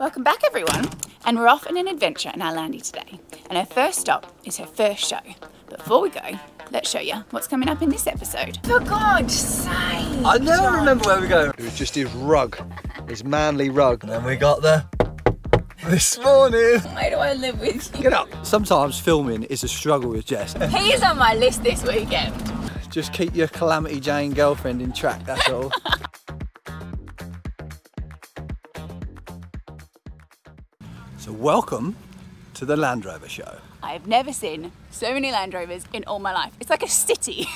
Welcome back everyone, and we're off on an adventure in our Landy today, and our first stop is her first show. But before we go, let's show you what's coming up in this episode. For God's sake! I never remember where we go. It was just his rug, his manly rug. And then we got there this morning. Why do I live with you? Get up. Sometimes filming is a struggle with Jess. He is on my list this weekend. Just keep your Calamity Jane girlfriend in track, that's all. So welcome to the Land Rover show. I've never seen so many Land Rovers in all my life. It's like a city.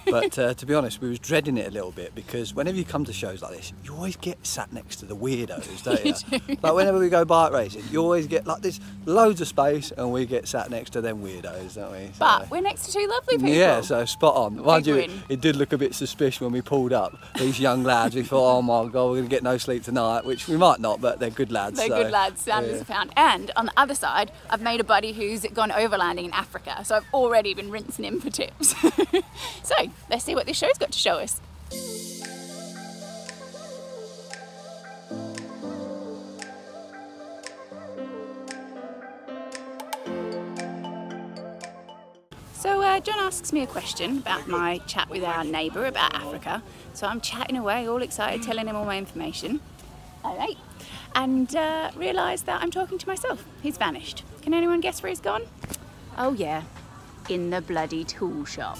But to be honest, we was dreading it a little bit because whenever you come to shows like this, you always get sat next to the weirdos, don't you? You do. Like whenever we go bike racing, you always get like this loads of space and we get sat next to them weirdos, don't we? So, but we're next to two lovely people. yeah, so spot on. Mind you, win. it did look a bit suspicious when we pulled up. These young lads, we thought, oh my God, we're going to get no sleep tonight, which we might not, but they're good lads. They're so, good lads, standards are found. And on the other side, I've made a buddy who's gone overlanding in Africa, so I've already been rinsing him for tips. So let's see what this show's got to show us. So John asks me a question about my chat with our neighbour about Africa. So I'm chatting away, all excited, telling him all my information. Alright. And realised that I'm talking to myself. He's vanished. Can anyone guess where he's gone? Oh yeah, in the bloody tool shop.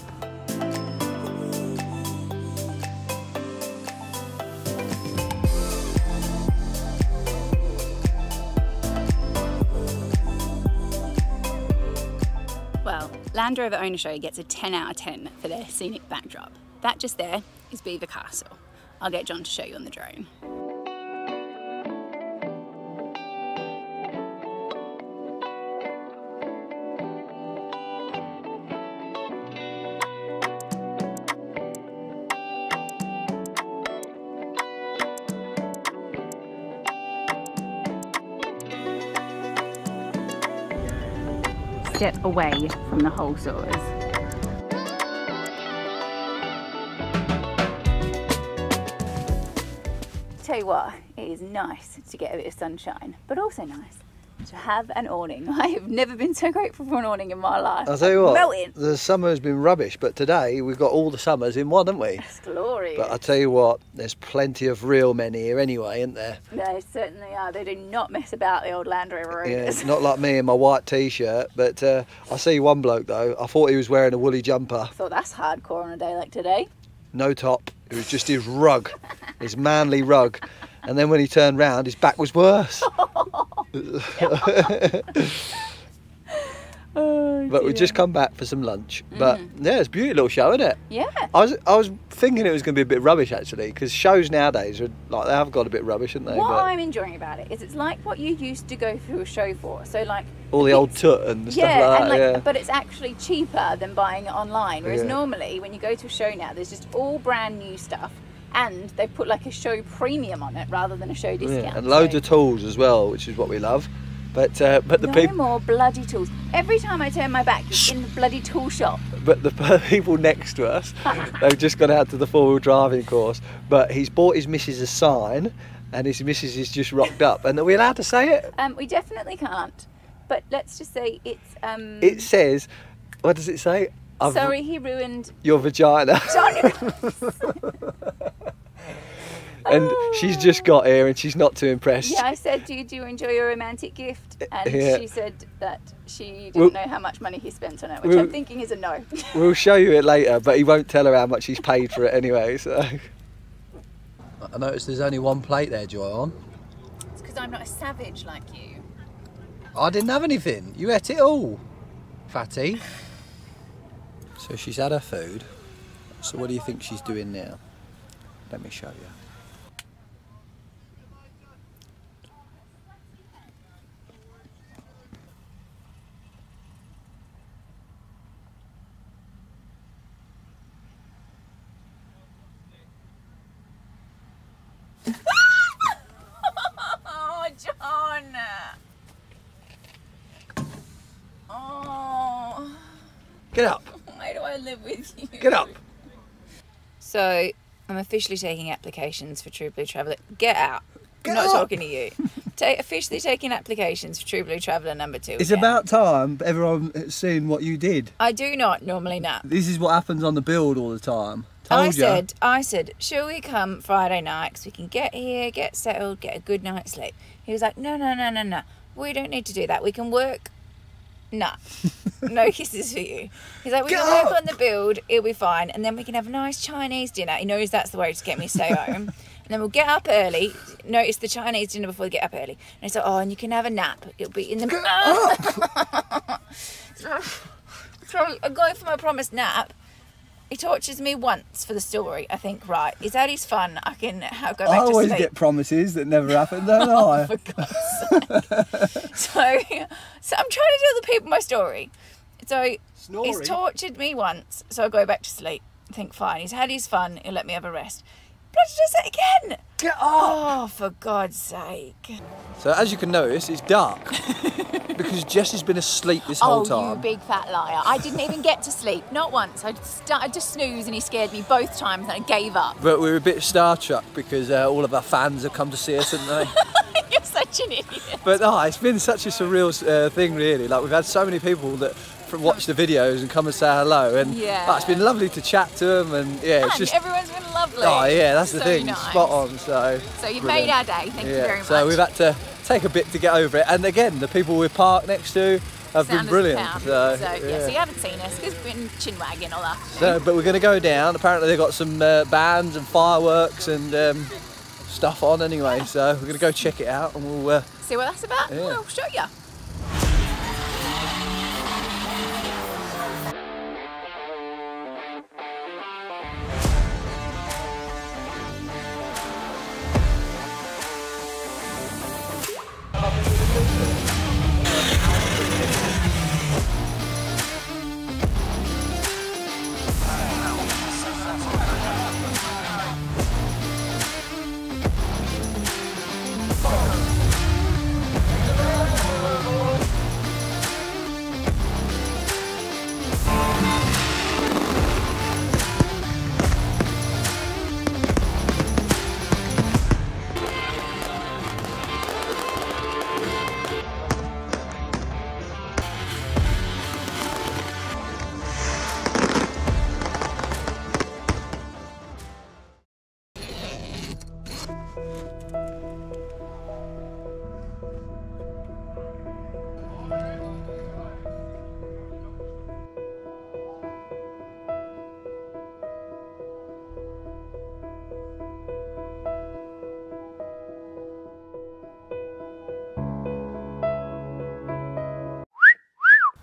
Well, Land Rover Owners gets a 10 out of 10 for their scenic backdrop. That just there is Beaver Castle. I'll get John to show you on the drone. Step away from the hole sawers. Tell you what, it is nice to get a bit of sunshine, but also nice to have an awning. I have never been so grateful for an awning in my life. I'll tell you what, melting. the summer has been rubbish, but today we've got all the summers in one, haven't we? It's glorious. But I'll tell you what, there's plenty of real men here anyway, isn't there? They certainly are. They do not mess about, the old Land Rover Owners. Yeah, not like me in my white t-shirt, but I see one bloke though, I thought he was wearing a woolly jumper. I thought that's hardcore on a day like today. No top, it was just his rug, his manly rug. And then when he turned round, his back was worse. Oh, but we've just come back for some lunch. But yeah, it's a beautiful little show, isn't it? Yeah. I was thinking it was going to be a bit rubbish actually, because shows nowadays are like, they have got a bit rubbish, haven't they? What but I'm enjoying about it is it's like what you used to go to a show for. So like all the old tut and stuff like that. And like, yeah. but it's actually cheaper than buying it online. Whereas normally when you go to a show now, there's just all brand new stuff. And they put like a show premium on it rather than a show discount. Yeah, and loads of tools as well, which is what we love. But the no more bloody tools. Every time I turn my back, he's in the bloody tool shop. But the people next to us, they've just gone out to the four-wheel driving course. But he's bought his missus a sign, and his missus is just rocked up. And are we allowed to say it? We definitely can't. But let's just say it's. It says, what does it say? Sorry, he ruined your vagina. And she's just got here and she's not too impressed. Yeah, I said, do you enjoy your romantic gift? And she said that she didn't know how much money he spent on it, which I'm thinking is a no. We'll show you it later, but he won't tell her how much he's paid for it anyway. So I noticed there's only one plate there, Joy, on. It's because I'm not a savage like you. I didn't have anything. You ate it all, fatty. So she's had her food. So what do you think she's doing now? Let me show you. Oh, John. Oh. Get up. Why do I live with you? Get up. So I'm officially taking applications for True Blue Traveller. Get out. I'm Get not up. talking to you. Officially taking applications for True Blue Traveller number 2. It's again. about time everyone has seen what you did. I do not normally nap. This is what happens on the build all the time. I said, shall we come Friday night? Because we can get here, get settled, get a good night's sleep. He was like, no. We don't need to do that. We can work. Nah, no kisses for you. He's like, we can work on the build, it'll be fine. And then we can have a nice Chinese dinner. He knows that's the way to get me to stay home. And then we'll get up early. Notice the Chinese dinner before we get up early. And he's like, oh, and you can have a nap. It'll be in the... So I'm going for my promised nap. He tortures me once for the story. I think, right, he's had his fun. I can go back to sleep. I always get promises that never happen, don't I? For God's sake. So I'm trying to tell the people my story. So he's tortured me once, so I go back to sleep. I think, fine, he's had his fun. He'll let me have a rest. Bloody does it again. Get up! Oh, for God's sake. So as you can notice, it's dark. Because Jess has been asleep this whole time. Oh, you big fat liar. I didn't even get to sleep. Not once. I just snoozed and he scared me both times and I gave up. But we were a bit Star Trek because all of our fans have come to see us, haven't they? You're such an idiot. But no, it's been such a surreal thing, really. Like, we've had so many people that watch the videos and come and say hello, and it's been lovely to chat to them, and it's just everyone's been lovely. Oh yeah, that's the thing, nice. spot on. So you've made our day. Thank you very much. So we've had to take a bit to get over it, and again, the people we've parked next to have been brilliant. So you haven't seen us because we've been chin wagging all afternoon. So, but we're going to go down. Apparently they've got some bands and fireworks and stuff on anyway. So we're going to go check it out, and we'll see what that's about. Yeah. We'll show you.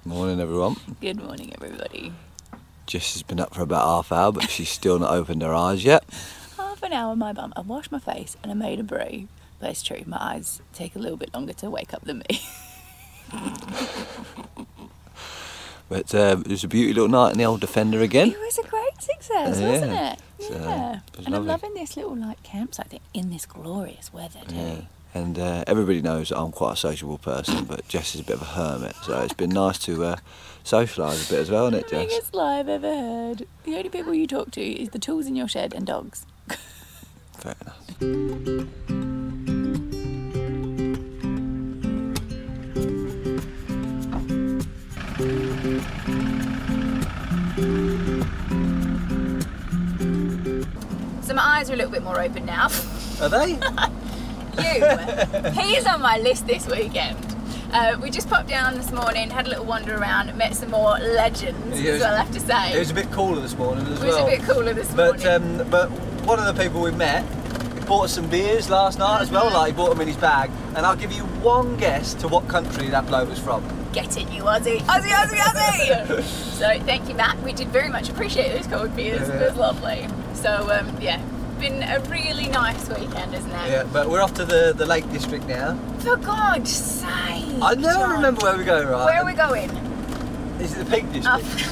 Morning everyone. Good morning everybody. Jess has been up for about half hour, but she's still not opened her eyes yet. Half an hour, my bum. I washed my face and I made a brew. But it's true, my eyes take a little bit longer to wake up than me. But it was a beauty little night in the old Defender again. It was a great success, wasn't it? So, yeah. it was and lovely. I'm loving this little campsite thing in this glorious weather too. Yeah. And everybody knows that I'm quite a sociable person, but Jess is a bit of a hermit, so it's been nice to socialise a bit as well, isn't it, The Jess? biggest lie I've ever heard. The only people you talk to is the tools in your shed and dogs. Fair enough. So my eyes are a little bit more open now. Are they? He's on my list this weekend. We just popped down this morning, had a little wander around, met some more legends, as I'll have to say. It was a bit cooler this morning as well. It was a bit cooler this morning. But one of the people we met, he bought us some beers last night as well, like he bought them in his bag, and I'll give you one guess to what country that bloke was from. Get it, you Aussie! Aussie, Aussie, Aussie! So thank you, Matt. We did very much appreciate those cold beers. It was lovely. So yeah. Been a really nice weekend, isn't it? Yeah, but we're off to the Lake District now. For God's sake! I never remember where we're going, right? Where are we going? Is it the Peak District?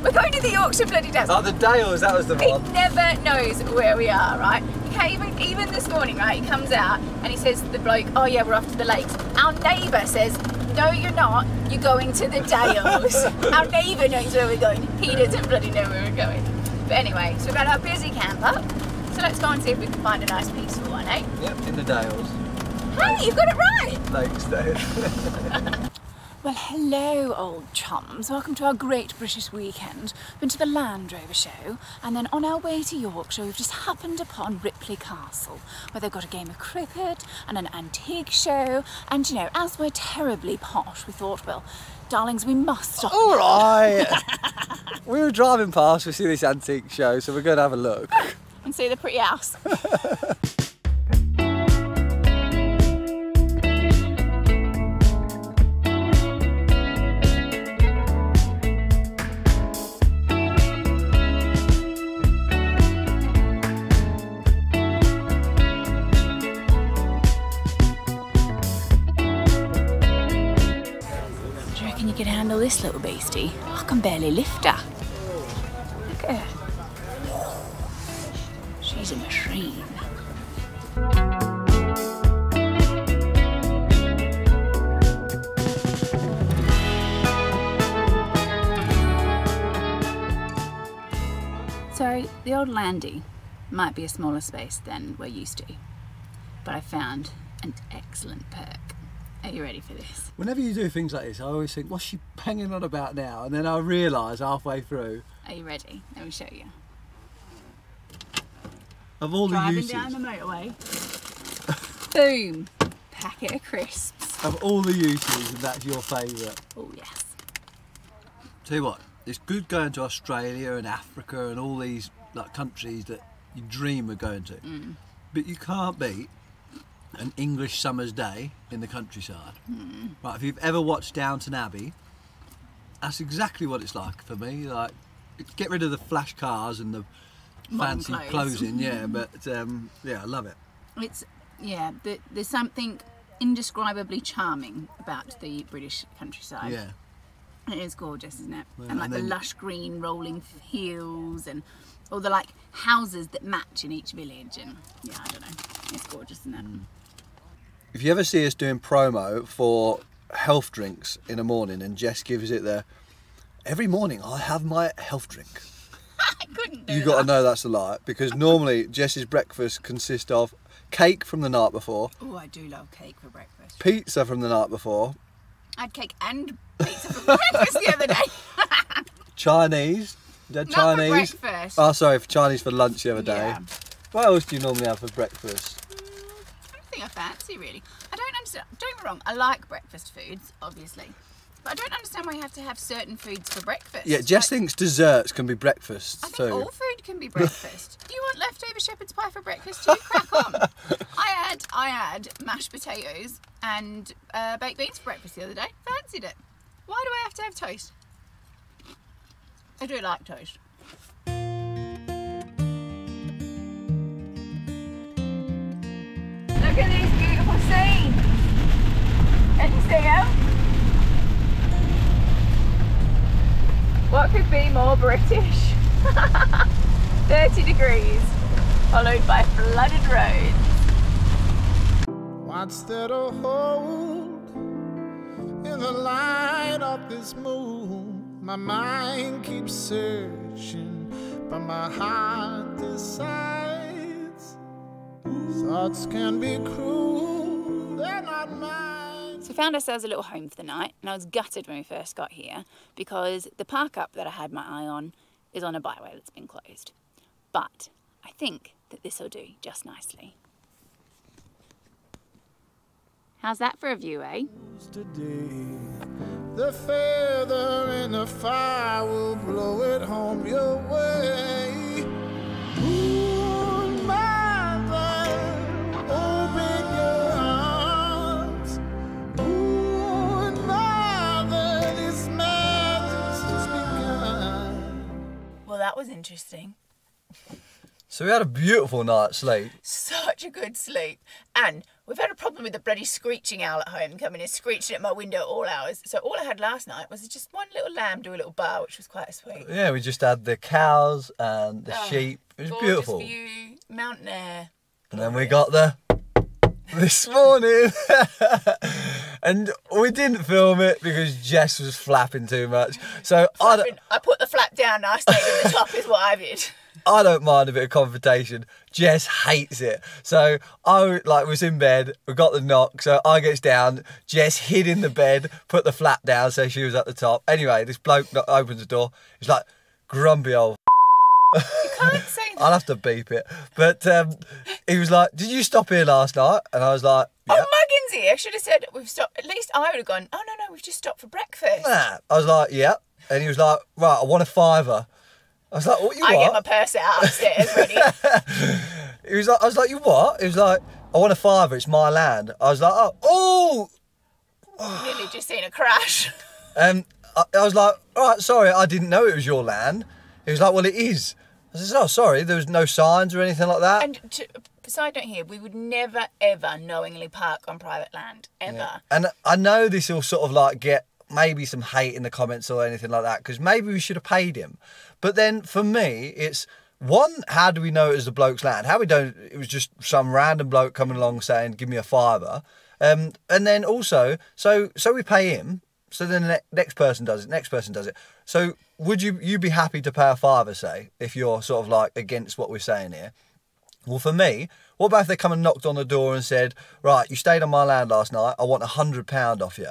We're going to the Yorkshire bloody Dales. Oh, the Dales, that was the one. He never knows where we are, right? He can't even this morning, right, he comes out and he says to the bloke, oh yeah, we're off to the lakes. Our neighbour says, no you're not, you're going to the Dales. Our neighbour knows where we're going. He doesn't bloody know where we're going. But anyway, so we've got our busy camper. So let's go and see if we can find a nice peaceful one, eh? Yep, in the Dales. Hey, you got it right! Thanks, Dave. Well, hello, old chums. Welcome to our great British weekend. Been to the Land Rover show, and then on our way to Yorkshire, we've just happened upon Ripley Castle, where they've got a game of cricket and an antique show. And, you know, as we're terribly posh, we thought, well, darlings, we must stop. All right. We were driving past, we see this antique show, so we're going to have a look. And see the pretty house. You can handle this little beastie. I can barely lift her. Look at her. She's a machine. So the old Landy might be a smaller space than we're used to, but I found an excellent perk. Are you ready for this? Whenever you do things like this, I always think, what's she banging on about now? And then I realise halfway through. Are you ready? Let me show you. Of all the uses. Driving down the motorway. Boom. Packet of crisps. Of all the uses, that's your favourite. Oh, yes. Tell you what, it's good going to Australia and Africa and all these like countries that you dream of going to. But you can't beat an English summer's day in the countryside. Right, if you've ever watched Downton Abbey, that's exactly what it's like for me. Like, get rid of the flash cars and the fancy clothing, yeah, but yeah, I love it. It's, yeah, there's something indescribably charming about the British countryside. Yeah. It is gorgeous, isn't it? Well, and like the lush green rolling hills and all the like houses that match in each village, and yeah, I don't know, it's gorgeous, isn't it? If you ever see us doing promo for health drinks in the morning and Jess gives it the, every morning I have my health drink. I couldn't do You got to know that's a lie, because normally Jess's breakfast consists of cake from the night before. Oh, I do love cake for breakfast. Pizza from the night before. I had cake and pizza for breakfast the other day. Chinese. You had Not Chinese. for breakfast. Oh, sorry, for Chinese for lunch the other day. Yeah. What else do you normally have for breakfast? I don't think I fancy, really. I don't understand. Don't get me wrong, I like breakfast foods, obviously. But I don't understand why you have to have certain foods for breakfast. Yeah, Jess thinks desserts can be breakfasts I think too. all food can be breakfast. Do you want leftover shepherd's pie for breakfast too? Crack on. I had mashed potatoes and baked beans for breakfast the other day. Fancied it. Why do I have to have toast? I do like toast. Look at this beautiful scene. Can you see them? What could be more British? 30 degrees, followed by flooded roads. What's there to hold in the light of this moon? My mind keeps searching, but my heart decides. Thoughts can be cruel, they're not mine. So we found ourselves a little home for the night, and I was gutted when we first got here because the park up that I had my eye on is on a byway that's been closed. But I think that this will do just nicely. How's that for a view, eh? Today, the feather in the fire will blow it home your way. Moon mother, open your arms. Moon mother, this magic's just begun. Well, that was interesting. So we had a beautiful night's sleep. Such a good sleep. And we've had a problem with the bloody screeching owl at home coming and screeching at my window at all hours. So all I had last night was just one little lamb do a little bar, which was quite sweet. Yeah, we just had the cows and the sheep. It was Gorgeous beautiful. view, mountain air. And then we got this morning. And we didn't film it because Jess was flapping too much. So I put the flap down and I stayed at the top is what I did. I don't mind a bit of confrontation. Jess hates it. So I was in bed, we got the knock, so I gets down, Jess hid in the bed, put the flap down so she was at the top. Anyway, this bloke opens the door, he's like, grumpy old You can't say that. I'll have to beep it. But he was like, did you stop here last night? And I was like, yeah. Oh, Muggins here. I should have said, we've stopped. At least I would have gone, oh, no, we've just stopped for breakfast. Nah. I was like, yeah. And he was like, right, I want a $5. I was like, what you I want? get my purse out upstairs ready. He was like, I was like, you what? He was like, I want a $5, it's my land. I was like, oh. Nearly just seen a crash. I was like, all right, sorry, I didn't know it was your land. He was like, well, it is. I said, oh, sorry, there was no signs or anything like that. And side note here, we would never, ever knowingly park on private land, ever. Yeah. And I know this will sort of like get maybe some hate in the comments or anything like that, because maybe we should have paid him. But then for me, it's, one, how do we know it was the bloke's land? How we don't, it was just some random bloke coming along saying, give me a $5. And then also, so we pay him, so then the next person does it, So would you be happy to pay a $5, say, if you're sort of like against what we're saying here? Well, for me, what about if they come and knocked on the door and said, right, you stayed on my land last night, I want £100 off you?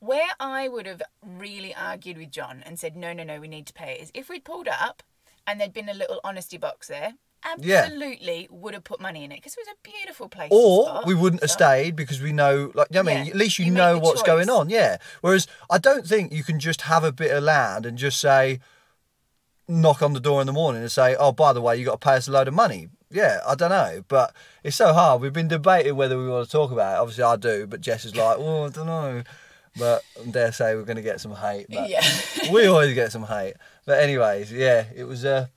Where I would have really argued with John and said, no, we need to pay it, is if we'd pulled up and there'd been a little honesty box there, absolutely would have put money in it, because it was a beautiful place to Or spot, we wouldn't have stayed because we know, like, I mean, at least you know what's going on, yeah. Whereas I don't think you can just have a bit of land and just say, knock on the door in the morning and say, oh, by the way, you got to pay us a load of money. Yeah, I don't know, but it's so hard. We've been debating whether we want to talk about it. Obviously, I do, but Jess is like, oh, I don't know. But I dare say we're going to get some hate. But yeah. We always get some hate. But anyways, yeah, it was an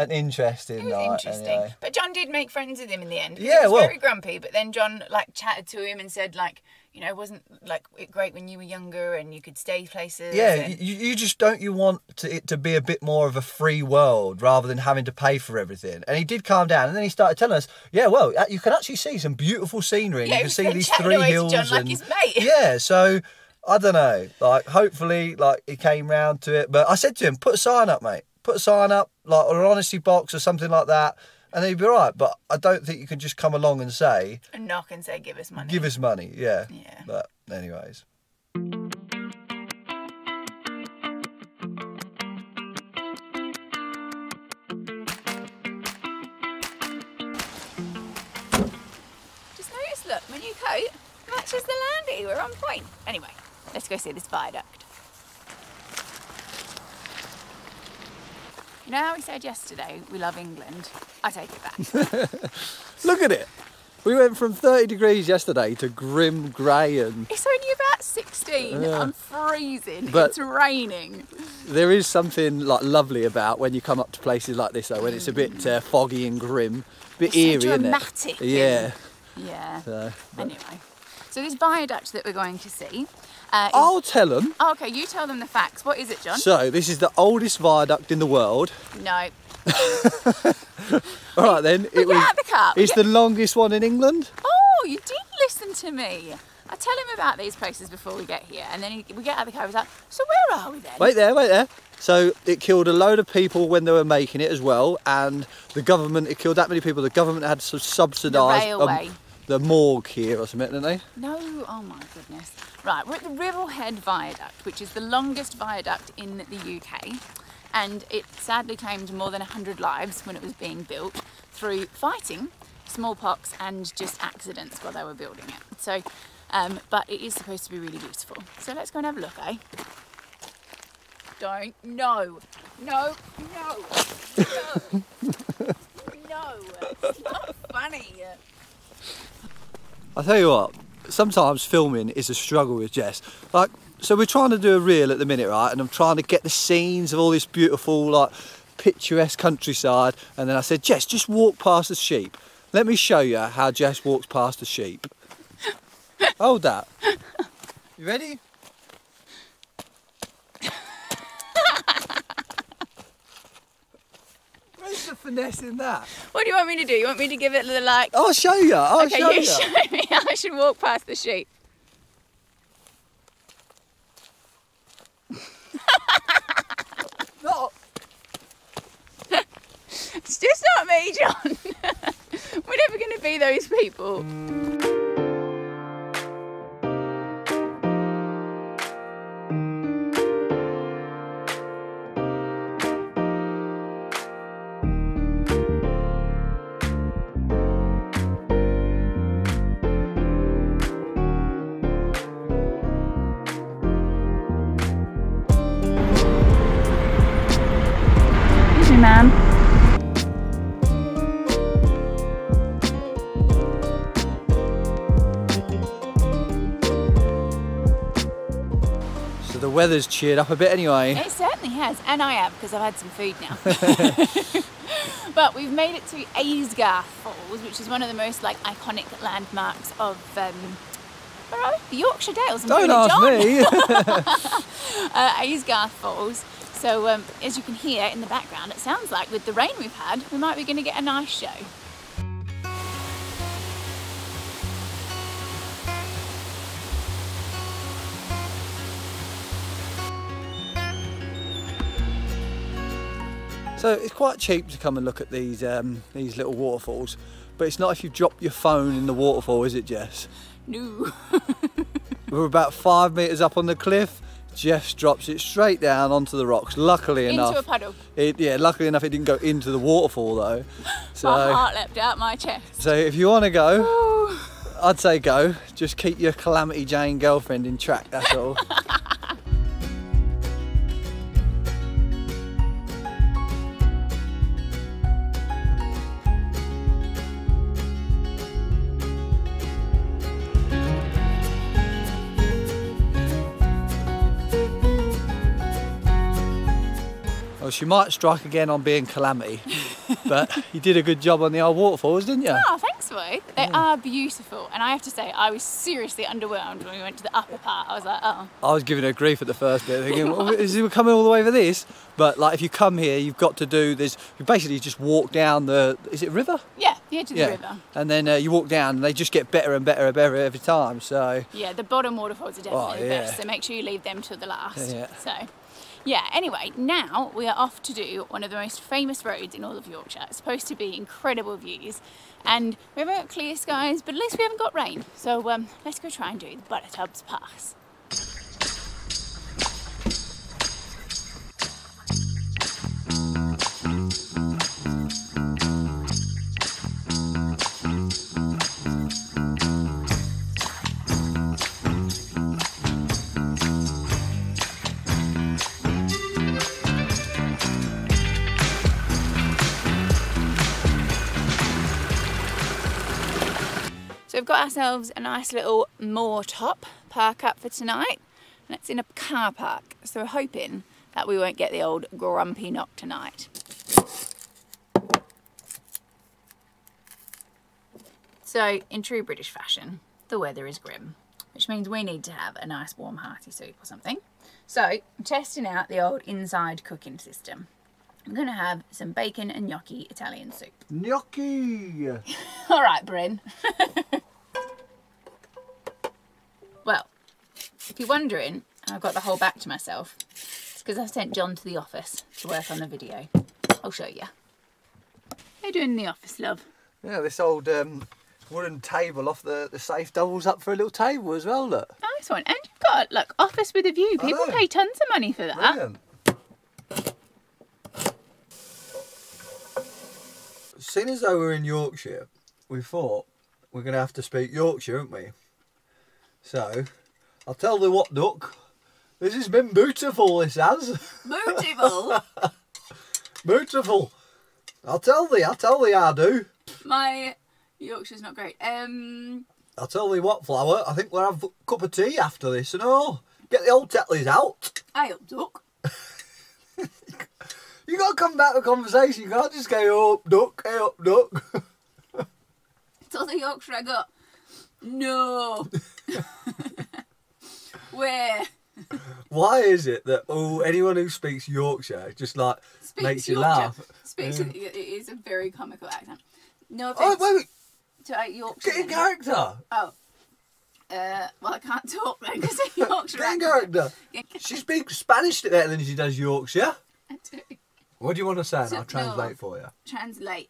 interesting night. Interesting. Anyway. But John did make friends with him in the end. Yeah, he was well, very grumpy, but then John like chatted to him and said like, you know, wasn't like it great when you were younger and you could stay places. Yeah, and... you just don't you want it to be a bit more of a free world rather than having to pay for everything. And he did calm down, and then he started telling us, yeah, well, you can actually see some beautiful scenery. And yeah, you can see these 3 away hills. To John like and his mate. yeah, so I don't know. Like, hopefully, like he came round to it. But I said to him, put a sign up, mate. Put a sign up, like or an honesty box or something like that. And then he'd be all right, but I don't think you can just come along and say... And knock and say, give us money. Give us money, yeah. Yeah. But anyways. Just notice, look, my new coat matches the Landy. We're on point. Anyway, let's go see this viaduct. You know how we said yesterday we love England? I take it back. Look at it. We went from 30 degrees yesterday to grim grey and... It's only about 16. I'm freezing. But it's raining. There is something like lovely about when you come up to places like this though, when it's a bit foggy and grim. A bit It's eerie, so isn't it? dramatic. Yeah. Yeah. So, Anyway, so this viaduct that we're going to see... I'll tell them. Oh, okay, you tell them the facts. What is it, John? So, this is the oldest viaduct in the world. No. All right then. Get out the car. It's the longest one in England. Oh, you did listen to me. I tell him about these places before we get here, and then we get out of the car. He's like, "So where are we then?" Wait there. So it killed a load of people when they were making it as well, and the government. It killed that many people. The government had to subsidise the railway. The morgue here or something, didn't they? No. Oh my goodness. Right, we're at the Ribblehead Viaduct, which is the longest viaduct in the UK. And it sadly claimed more than 100 lives when it was being built through fighting, smallpox and just accidents while they were building it. So, but it is supposed to be really beautiful. So let's go and have a look, eh? No. No. No. It's not funny. I'll tell you what, sometimes filming is a struggle with Jess. Like, so we're trying to do a reel at the minute, right? And I'm trying to get the scenes of all this beautiful, like, picturesque countryside. And then I said, Jess, just walk past the sheep. Let me show you how Jess walks past the sheep. Hold that. You ready? Where's the finesse in that? What do you want me to do? You want me to give it the like... I'll show you. Okay, you show me how I should walk past the sheep. No. It's just not me, John. We're never going to be those people. Ma'am. So the weather's cheered up a bit anyway. It certainly has, and I have because I've had some food now. But we've made it to Aysgarth Falls, which is one of the most iconic landmarks of where are we? The Yorkshire Dales. Don't ask me. Aysgarth Falls. So as you can hear in the background, it sounds like with the rain we've had, we might be going to get a nice show. So it's quite cheap to come and look at these little waterfalls, but it's not if you drop your phone in the waterfall, is it, Jess? No. We're about 5 metres up on the cliff. Jess drops it straight down onto the rocks. Luckily enough, Into a puddle. Luckily enough, it didn't go into the waterfall though. So, my heart leapt out my chest. So if you want to go, Ooh. I'd say go. Just keep your Calamity Jane girlfriend in track. That's all. Well, she might strike again on being Calamity, but you did a good job on the old waterfalls, didn't you? Oh, thanks, Boy. They are beautiful, and I have to say, I was seriously underwhelmed when we went to the upper part. I was like, oh. I was giving her grief at the first bit, thinking, well, is he coming all the way for this? But if you come here, you've got to do this. You basically just walk down is it a river? Yeah, the edge of the river. And then you walk down, and they just get better and better and better every time. So yeah, the bottom waterfalls are definitely the best. So make sure you leave them till the last. Yeah. So. Yeah, anyway, now we are off to do one of the most famous roads in all of Yorkshire. It's supposed to be incredible views, and we haven't got clear skies, but at least we haven't got rain. So let's go try and do the Buttertubs Pass. So we've got ourselves a nice little moor top park up for tonight, and it's in a car park, so we're hoping that we won't get the old grumpy knock tonight. So in true British fashion, the weather is grim, which means we need to have a nice warm hearty soup or something. So I'm testing out the old inside cooking system. I'm going to have some bacon and gnocchi Italian soup. Gnocchi! All right, Bryn. Well, if you're wondering, I've got the whole back to myself. It's because I sent John to the office to work on the video. I'll show you. What are you doing in the office, love? Yeah, this old wooden table off the safe doubles up for a little table as well, look. Nice one. And you've got, look, office with a view. People pay tons of money for that. Brilliant. Seeing as though we're in Yorkshire, we thought we're going to have to speak Yorkshire, aren't we? So, I'll tell thee what, Duck. This has been beautiful, this has. Beautiful? Beautiful. I'll tell thee I do. My Yorkshire's not great. I'll tell thee what, Flower, I think we'll have a cup of tea after this and all. Get the old tettleys out. Hey up, Duck. You got to come back to conversation. You can't just go, up, Duck, hey up, Duck. It's all the Yorkshire I got. No. Where? Why is it that anyone who speaks Yorkshire just makes you laugh? It is a very comical accent. No Oh, offence wait. to Yorkshire. Get in character. Oh. Well, I can't talk then because of Yorkshire. Get in character. She speaks Spanish better than she does Yorkshire. I do. What do you want to say? And So- I'll translate no. for you. Translate.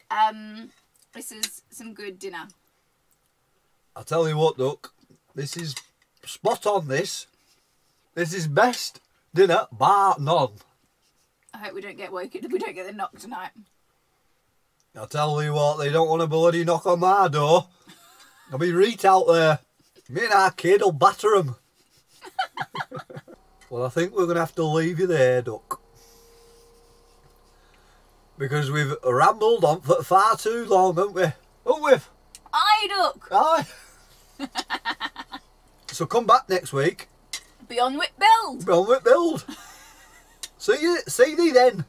This is some good dinner. I'll tell you what, Duck. This is spot on. This is best dinner bar none. I hope we don't get woken. We don't get the knock tonight. I'll tell you what. They don't want to bloody knock on my door. There'll be Reet out there. Me and our kid will batter 'em. Well, I think we're going to have to leave you there, Duck. Because we've rambled on for far too long, haven't we? Oh, we've. Aye, Duck. Aye. So come back next week. Beyond Whip Build. Be on with build. See thee then.